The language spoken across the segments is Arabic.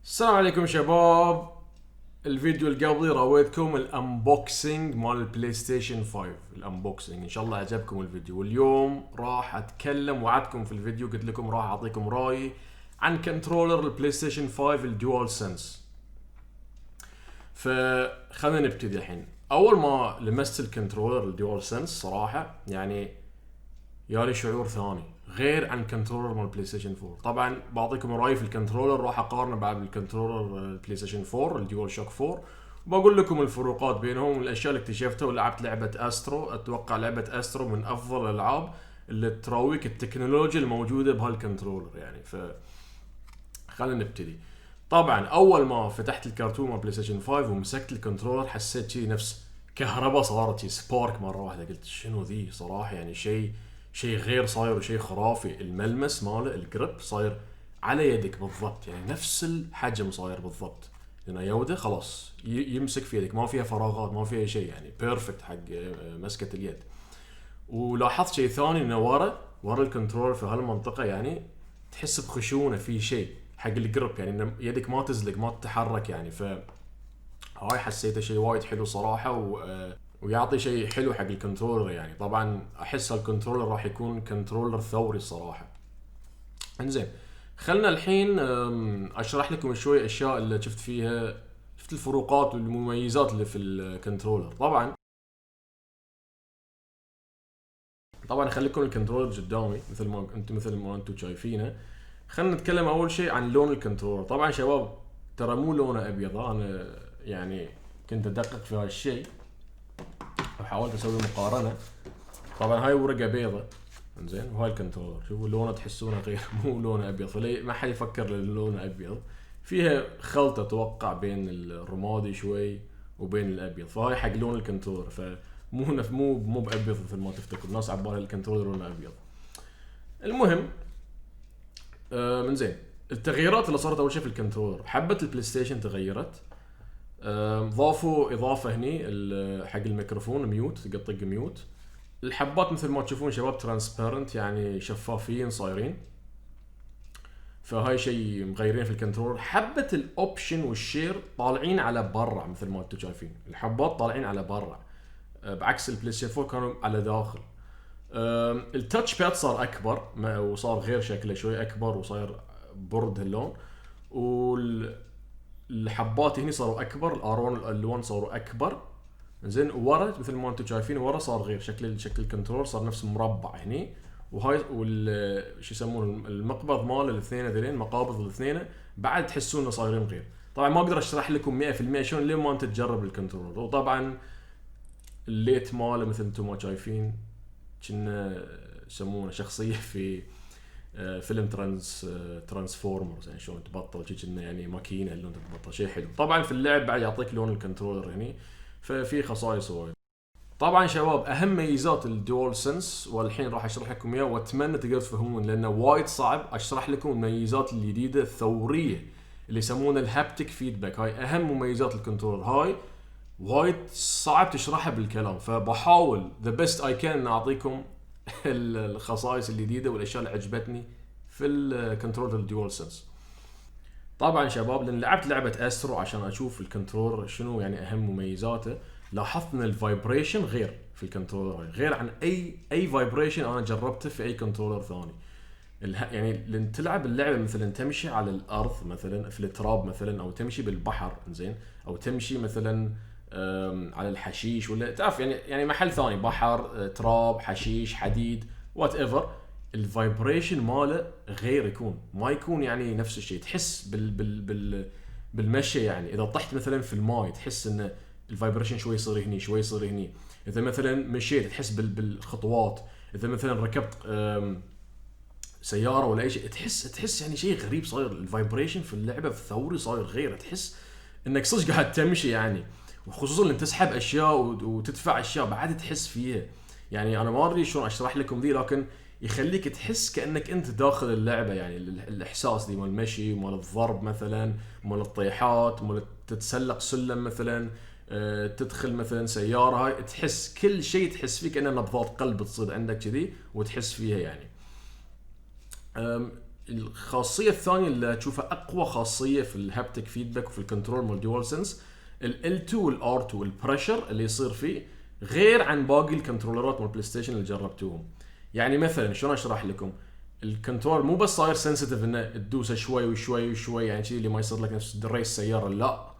السلام عليكم شباب. الفيديو اللي قبلي راويتكم الانبوكسنج مال البلاي ستيشن 5. الانبوكسنج ان شاء الله عجبكم الفيديو. واليوم راح اتكلم، وعدتكم في الفيديو قلت لكم راح اعطيكم رايي عن كنترولر البلاي ستيشن 5 الدوال سنس. فخلينا نبتدي الحين. اول ما لمست الكنترولر الدوال سنس صراحه يعني يالي شعور ثاني غير عن كنترولر مال بلاي ستيشن 4. طبعا بعطيكم رايي في الكنترولر، راح اقارنه بعد بالكنترولر البلاي ستيشن 4 الديوال شوك 4، وبقول لكم الفروقات بينهم والاشياء اللي اكتشفتها. ولعبت لعبه استرو، اتوقع لعبه استرو من افضل الالعاب اللي تراويك التكنولوجيا الموجوده بهالكنترولر يعني. خلينا نبتدي. طبعا اول ما فتحت الكرتون مال بلاي ستيشن 5 ومسكت الكنترولر حسيت شيء نفس كهرباء، صارت شي سبارك مره واحده. قلت شنو ذي صراحه، يعني شيء غير صاير وشيء خرافي. الملمس ماله الجريب صاير على يدك بالضبط، يعني نفس الحجم صاير بالضبط. لان يوده خلاص يمسك في يدك، ما فيها فراغات، ما فيها شيء، يعني بيرفكت حق مسكه اليد. ولاحظت شيء ثاني انه ورا الكنترول في هالمنطقه يعني تحس بخشونه في شيء حق الجريب، يعني ان يدك ما تزلق ما تتحرك يعني. هاي حسيته شيء وايد حلو صراحه ويعطي شيء حلو حق الكنترولر يعني. طبعا احس الكنترولر راح يكون كنترولر ثوري الصراحه. انزين، خلنا الحين اشرح لكم شوي اشياء اللي شفت فيها، شفت الفروقات والمميزات اللي في الكنترولر. طبعا اخليكم الكنترولر قدامي مثل ما انتم شايفينه. خلينا نتكلم اول شيء عن لون الكنترولر. طبعا شباب ترى مو لونه ابيض، انا يعني كنت ادقق في هالشيء وحاولت اسوي مقارنه. طبعا هاي ورقه بيضة، انزين، وهاي الكنترولر شوفوا لونه تحسونه غير مو لونه ابيض، فلي ما حد يفكر لونه ابيض. فيها خلطه اتوقع بين الرمادي شوي وبين الابيض، فهاي حق لون الكنترولر. مو بابيض مثل ما تفتكر الناس عبالها الكنترولر لونه ابيض. المهم من زين التغييرات اللي صارت. اول شيء في الكنترولر، حبه البلاي ستيشن تغيرت. ضافوا اضافه هني حق الميكروفون ميوت، تقدر تطق ميوت. الحبات مثل ما تشوفون شباب ترانسبيرنت، يعني شفافين صايرين. فهاي شيء مغيرين في الكنترول. حبة الاوبشن والشير طالعين على برا مثل ما انتم شايفين، الحبات طالعين على برا بعكس البلاي ستيشن 4 كانوا على داخل. التاتش باد صار اكبر وصار غير شكله شوي اكبر وصاير برد اللون. والحبات هني صاروا اكبر، الارون الالوان صاروا اكبر. زين، ورا مثل ما انتم شايفين ورا صار غير شكل الكنترول، صار نفس مربع هني. وهاي شو يسمون المقبض مال الاثنين ذيلين، مقابض الاثنين بعد تحسون انه صايرين غير. طبعا ما اقدر اشرح لكم 100% شلون لين ما انت تجرب الكنترول. وطبعا الليت ماله مثل انتم ما شايفين كنا يسمونه شخصيه في فيلم ترانسفورمرز، يعني شلون تبطل كنا يعني ماكينه اللي انت تبطل شيء حلو. طبعا في اللعب بعد يعطيك لون الكنترولر هني، ففي خصائص وايد. طبعا شباب اهم ميزات الدول سنس والحين راح اشرح لكم اياه، واتمنى تقدروا تفهمون لانه وايد صعب اشرح لكم المميزات الجديده الثوريه اللي يسمونها الهابتيك فيدباك. هاي اهم مميزات الكنترول، هاي وايد صعب تشرحها بالكلام، فبحاول ذا بيست اي كان ان اعطيكم الخصائص الجديده والاشياء اللي عجبتني في الكنترول الدول سنس. طبعا شباب لان لعبت لعبه استرو عشان اشوف الكنترولر شنو يعني اهم مميزاته، لاحظت ان الفايبريشن غير في الكنترولر، غير عن اي فايبريشن انا جربته في اي كنترولر ثاني. يعني لان تلعب اللعبه مثلا تمشي على الارض مثلا في التراب مثلا، او تمشي بالبحر زين، او تمشي مثلا على الحشيش، ولا تعرف يعني محل ثاني بحر تراب حشيش حديد وات ايفر، الفايبريشن ماله غير، يكون ما يكون يعني نفس الشيء. تحس بالمشي، يعني اذا طحت مثلا في الماء تحس ان الفايبريشن شوي يصير هني شوي يصير هني. اذا مثلا مشيت تحس بالخطوات. اذا مثلا ركبت سياره ولا اي شيء تحس يعني شيء غريب صاير. الفايبريشن في اللعبه في ثوري صاير غير، تحس انك صدق قاعد تمشي يعني. وخصوصا ان تسحب اشياء وتدفع اشياء بعد تحس فيها. يعني انا ما ادري شلون اشرح لكم ذي، لكن يخليك تحس كانك انت داخل اللعبه. يعني الاحساس دي مال المشي، مال الضرب مثلا، مال الطيحات، مال تتسلق سلم مثلا، تدخل مثلا سياره، هاي تحس كل شيء تحس فيه كأنه نبضات قلب تصير عندك كذي وتحس فيها يعني. الخاصيه الثانيه اللي اشوفها اقوى خاصيه في الهابتك فيدباك وفي الكنترول مال ديوال سنس، ال L2 وال R2 البريشر اللي يصير فيه غير عن باقي الكنترولرات مال بلاي ستيشن اللي جربتوهم. يعني مثلا شلون اشرح لكم، الكنترول مو بس صاير سنسيتيف انه تدوسه شوي وشوي وشوي، يعني شيء اللي ما يصير لك نفس ريس السياره، لا،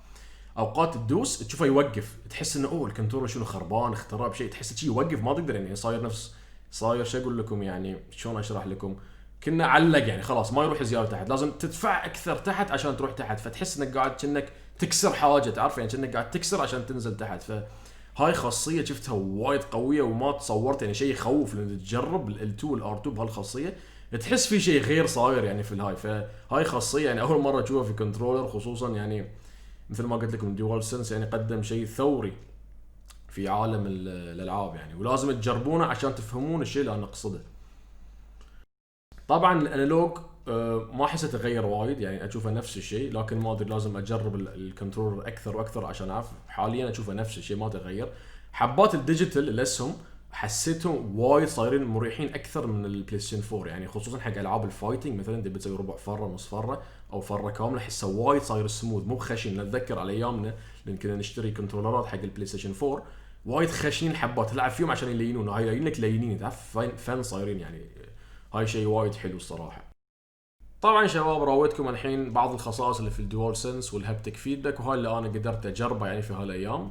اوقات تدوس تشوفه يوقف، تحس انه اوه الكنترول شنو خربان اخترب شيء، تحس شيء يوقف ما تقدر، يعني صاير نفس، صاير شو اقول لكم يعني شلون اشرح لكم، كنا علق يعني خلاص ما يروح زياده تحت، لازم تدفع اكثر تحت عشان تروح تحت، فتحس انك قاعد كأنك تكسر حاجه، تعرف يعني كأنك قاعد تكسر عشان تنزل تحت. فهاي خاصيه شفتها وايد قويه وما تصورت، يعني شيء يخوف لما تجرب ال L2 وال R2 بهالخاصيه، تحس في شيء غير صاير يعني في الهاي. فهاي خاصيه يعني اول مره اشوفها في كنترولر، خصوصا يعني مثل ما قلت لكم ديوال سنس يعني قدم شيء ثوري في عالم الالعاب يعني، ولازم تجربونه عشان تفهمون الشيء اللي انا اقصده. طبعا الانالوج ما احسه تغير وايد، يعني اشوفه نفس الشيء، لكن ما ادري لازم اجرب الكنترولر اكثر واكثر عشان اعرف. حاليا اشوفه نفس الشيء ما تغير. حبات الديجيتال الاسهم حسيتهم وايد صايرين مريحين اكثر من البلاي ستيشن 4، يعني خصوصا حق العاب الفايتنج، مثلا تبي تسوي ربع فره نص فره او فره كامله، احسه وايد صاير سموث مو خشن. نتذكر على ايامنا لان كنا نشتري كنترولرات حق البلاي ستيشن 4 وايد خشين الحبات، تلعب فيهم عشان يلينون، هاي يلين لك لينين، تعرف فن صايرين يعني. هاي شيء وايد حلو الصراحه. طبعا شباب راويتكم الحين بعض الخصائص اللي في الدوال سنس والهابتك فيدباك، وهاي اللي انا قدرت اجربه يعني في هالايام.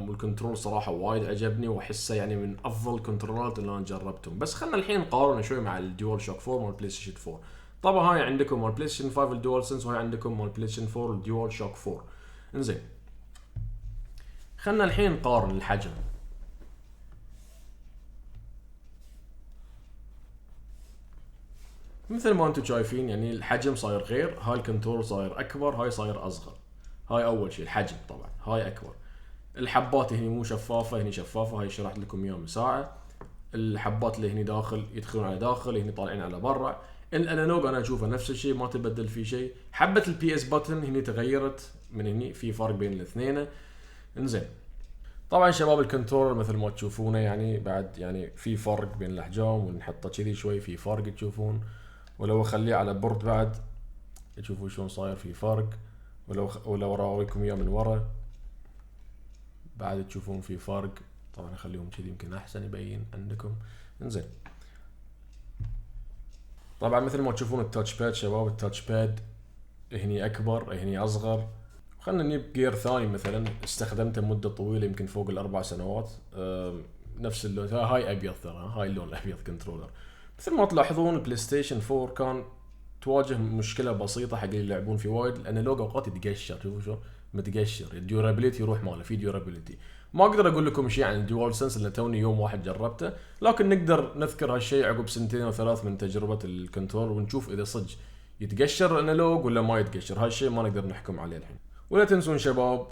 والكنترول صراحه وايد عجبني واحسه يعني من افضل الكنترولات اللي انا جربتهم. بس خلينا الحين نقارن شوي مع الدوال شوك 4 مال بلاي ستيشن 4. طبعا هاي عندكم مال بلاي ستيشن 5 الدوال سنس، وهاي عندكم مال بلاي ستيشن 4 الدوال شوك 4. انزين خلينا الحين نقارن الحجم. مثل ما انتم شايفين يعني الحجم صاير غير، هاي الكنترول صاير اكبر، هاي صاير اصغر. هاي اول شيء الحجم، طبعا هاي اكبر. الحبات هني مو شفافه، هني شفافه، هاي شرحت لكم اياها من ساعه. الحبات اللي هني داخل يدخلون على داخل، هني طالعين على برا. الانالوج انا اشوفه نفس الشيء ما تبدل فيه شيء. حبه البي اس بutton هني تغيرت من هني، في فرق بين الاثنين. انزين طبعا شباب الكنترول مثل ما تشوفونه يعني بعد يعني في فرق بين الاحجام، ونحطه كذي شوي في فرق تشوفون، ولو اخليه على بورد بعد تشوفوا شلون صاير في فرق، ولو راويكم اياه من ورا بعد تشوفون في فرق. طبعا اخليهم كذي يمكن احسن يبين عندكم. انزين طبعا مثل ما تشوفون التاتش باد شباب، التاتش باد هني اكبر هني اصغر. خلنا نجيب جير ثاني مثلا استخدمته مده طويله يمكن فوق الاربع سنوات، نفس اللون، هاي ابيض ترى، هاي اللون الابيض كنترولر. مثل ما تلاحظون البلاي ستيشن 4 كان تواجه مشكله بسيطه حق اللي يلعبون في وايد، الانالوج اوقات يتقشر، شوفوا شو متقشر، الديورابيلتي يروح ماله، في ديورابيلتي. ما اقدر اقول لكم شيء عن الديوال سنس اللي توني يوم واحد جربته، لكن نقدر نذكر هالشيء عقب سنتين او ثلاث من تجربه الكنترول، ونشوف اذا صدق يتقشر الانالوج ولا ما يتقشر. هالشيء ما نقدر نحكم عليه الحين. ولا تنسون شباب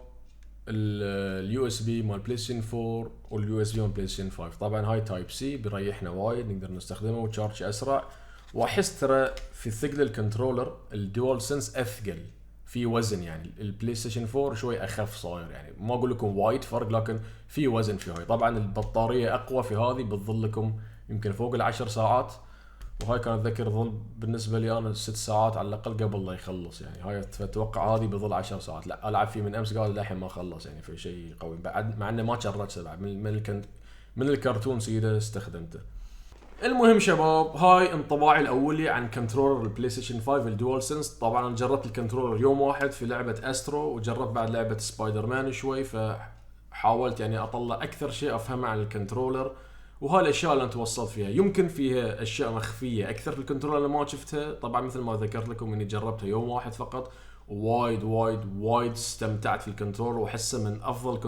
اليو اس بي مال بلاي ستيشن 4 واليو اس بي مال بلاي ستيشن 5. طبعا هاي تايب سي بيريحنا وايد، نقدر نستخدمه وتشارج اسرع. واحس ترى في ثقل الكنترولر الدول سنس اثقل في وزن، يعني البلاي ستيشن 4 شوي اخف صاير، يعني ما اقول لكم وايد فرق لكن في وزن في هاي. طبعا البطاريه اقوى في هذه، بتظل لكم يمكن فوق العشر ساعات، وهاي كان اتذكر ظل بالنسبه لي انا 6 ساعات على الاقل قبل لا يخلص، يعني هاي اتوقع هذه بظل 10 ساعات. لا العب فيه من امس قال للحين ما خلص، يعني في شيء قوي بعد، مع انه ما شرجته بعد من الكرتون سيده استخدمته. المهم شباب هاي انطباعي الاولي عن كنترولر البلاي ستيشن 5 الدوال سنس. طبعا انا جربت الكنترولر يوم واحد في لعبه استرو، وجربت بعد لعبه سبايدر مان شوي، فحاولت يعني اطلع اكثر شيء افهمه عن الكنترولر، وهاي الاشياء اللي انا توصلت فيها. يمكن فيها اشياء مخفيه اكثر في الكنترولر اللي ما شفتها، طبعا مثل ما ذكرت لكم اني جربتها يوم واحد فقط، وايد وايد وايد استمتعت في الكنترولر، واحسه من افضل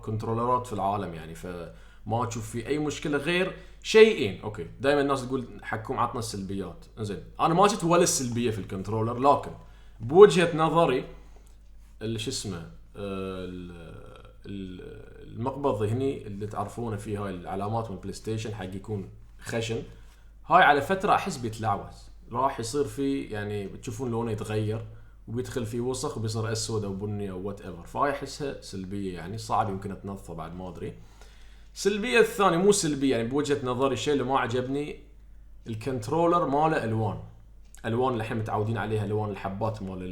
كنترولرات في العالم يعني. فما اشوف في اي مشكله غير شيئين. اوكي دائما الناس تقول حكم عطنا السلبيات، زين انا ما شفت ولا السلبيه في الكنترولر، لكن بوجهه نظري شو اسمه المقبض هني اللي تعرفونه فيه هاي العلامات من بلاي ستيشن حق يكون خشن، هاي على فتره احس بيتلعوز، راح يصير فيه يعني بتشوفون لونه يتغير وبيدخل فيه وسخ وبيصير اسود او بني او وات ايفر، فهاي احسها سلبيه يعني صعب يمكن اتنظفه بعد ما ادري. السلبيه الثانيه مو سلبيه يعني بوجهه نظري، الشيء اللي ما عجبني الكنترولر ما له الوان. الوان اللي احنا متعودين عليها، الوان الحبات مال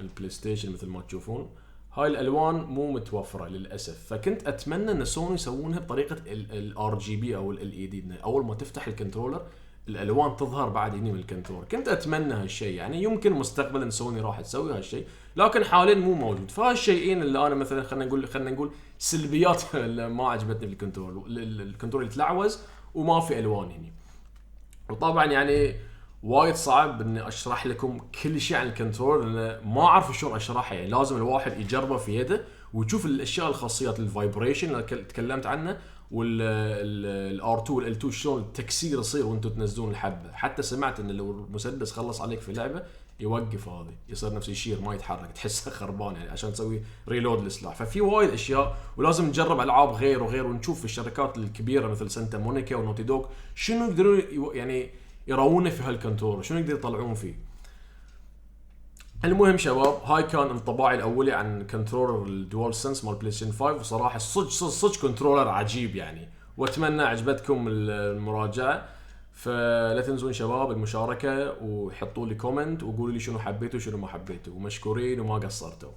البلاي ستيشن مثل ما تشوفون، هاي الالوان مو متوفره للاسف. فكنت اتمنى ان سوني يسوونها بطريقه الار جي بي او ال اي دي، اول ما تفتح الكنترولر الالوان تظهر بعد هني من الكنترولر. كنت اتمنى هالشيء، يعني يمكن مستقبلا سوني راح تسوي هالشيء، لكن حاليا مو موجود. فهالشيئين اللي انا مثلا خلينا نقول سلبيات اللي ما عجبتني في الكنترول يتلعوز وما في الوان هني. وطبعا يعني وايد صعب اني اشرح لكم كل شيء عن الكنترول، لان ما اعرف شلون اشرحها. يعني لازم الواحد يجربه في يده ويشوف الاشياء الخاصيات، الفايبريشن اللي تكلمت عنه، والار 2 والال 2 شلون التكسير يصير وانتم تنزلون الحبه. حتى سمعت ان لو المسدس خلص عليك في لعبه يوقف، هذه يصير نفسه يشير ما يتحرك، تحسه خربان يعني عشان تسوي ريلود للسلاح. ففي وايد اشياء، ولازم نجرب العاب غير وغير، ونشوف الشركات الكبيره مثل سانتا مونيكا ونوتي دوغ شنو يقدرون يعني يراونا في هالكنترول، شنو يقدروا يطلعون فيه. المهم شباب، هاي كان انطباعي الاولي عن كنترولر الدوال سنس مال بلاي ستيشن 5. وصراحه صدق كنترولر عجيب يعني، واتمنى عجبتكم المراجعه. فلا تنسون شباب المشاركه، وحطوا لي كومنت وقولوا لي شنو حبيتوا وشنو ما حبيتوا، ومشكورين وما قصرتوا.